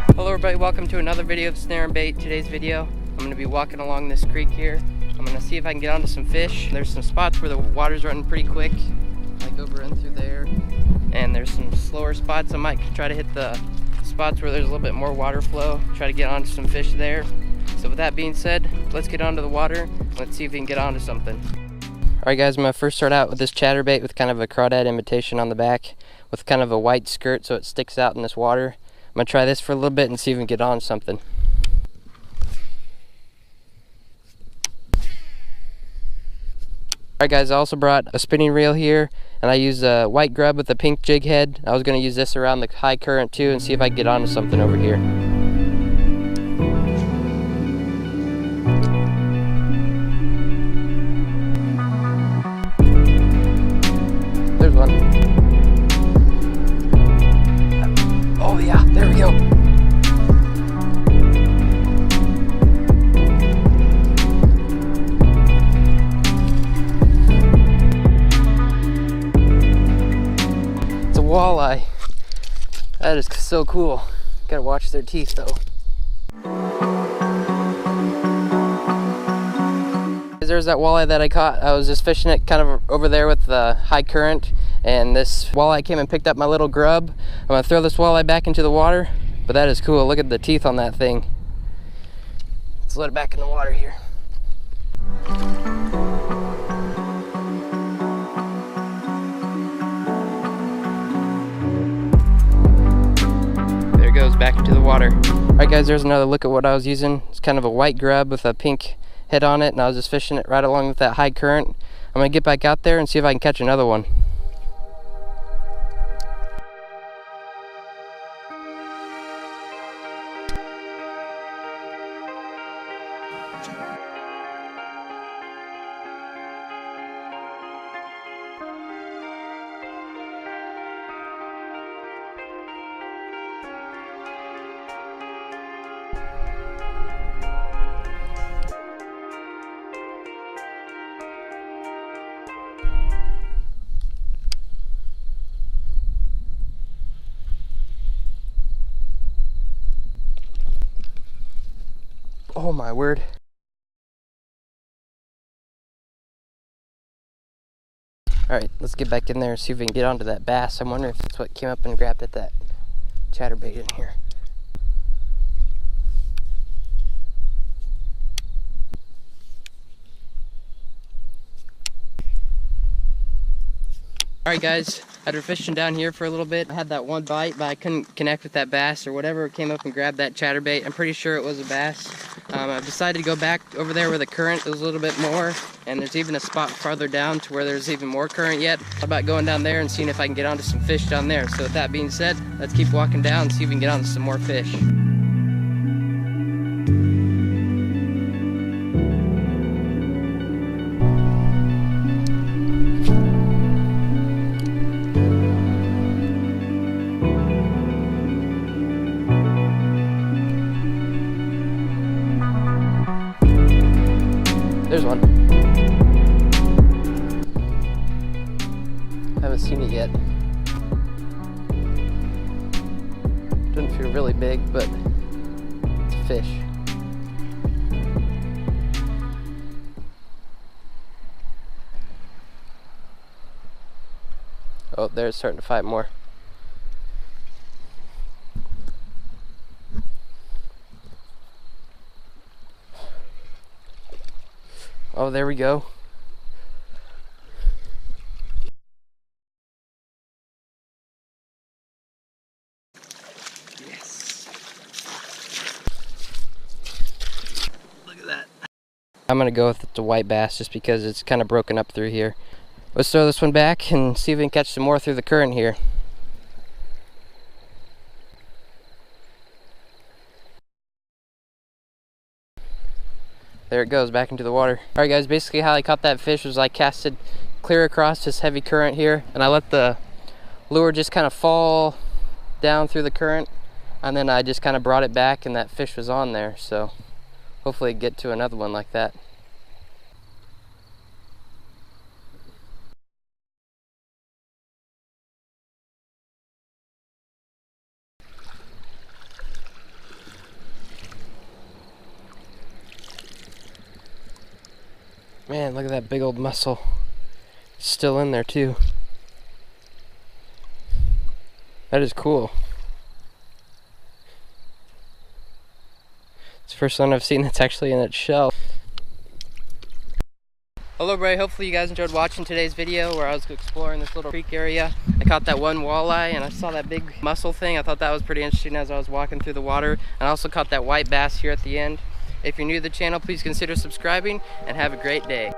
Hello everybody, welcome to another video of Snarin Bait. Today's video, I'm going to be walking along this creek here. I'm going to see if I can get onto some fish. There's some spots where the water's running pretty quick, like over in through there. And there's some slower spots. I might try to hit the spots where there's a little bit more water flow, try to get onto some fish there. So with that being said, let's get onto the water. Let's see if we can get onto something. Alright guys, I'm going to first start out with this chatterbait with kind of a crawdad imitation on the back with kind of a white skirt so it sticks out in this water. I'm going to try this for a little bit and see if we can get on something. Alright guys, I also brought a spinning reel here, and I used a white grub with a pink jig head. I was going to use this around the high current too and see if I can get onto something over here. There's one. Oh yeah, there we go. It's a walleye. That is so cool. Gotta watch their teeth though. There's that walleye that I caught. I was just fishing it kind of over there with the high current, and this walleye came and picked up my little grub. I'm gonna throw this walleye back into the water, but that is cool. Look at the teeth on that thing. Let's let it back in the water here. There it goes, back into the water. Alright guys, there's another look at what I was using. It's kind of a white grub with a pink head on it, and I was just fishing it right along with that high current. I'm gonna get back out there and see if I can catch another one. Oh my word. Alright, let's get back in there and see if we can get onto that bass. I'm wondering if that's what came up and grabbed at that chatterbait in here. Alright guys, after fishing down here for a little bit, I had that one bite, but I couldn't connect with that bass or whatever came up and grabbed that chatterbait. I'm pretty sure it was a bass. I've decided to go back over there where the current is a little bit more, and there's even a spot farther down to where there's even more current yet. How about going down there and seeing if I can get onto some fish down there? So with that being said, let's keep walking down and see if we can get onto some more fish. There's one. Haven't seen it yet. Doesn't feel really big, but it's a fish. Oh, there it's starting to fight more. Oh, there we go. Yes. Look at that. I'm gonna go with the white bass just because it's kind of broken up through here. Let's throw this one back and see if we can catch some more through the current here. there it goes back into the water. Alright guys, basically how I caught that fish was I casted clear across this heavy current here, and I let the lure just kind of fall down through the current, and then I just kind of brought it back and that fish was on there. So hopefully get to another one like that. Man, look at that big old mussel. It's still in there too. That is cool. It's the first one I've seen that's actually in its shell. Hello everybody, hopefully you guys enjoyed watching today's video where I was exploring this little creek area. I caught that one walleye and I saw that big mussel thing. I thought that was pretty interesting as I was walking through the water. And I also caught that white bass here at the end. If you're new to the channel, please consider subscribing and have a great day.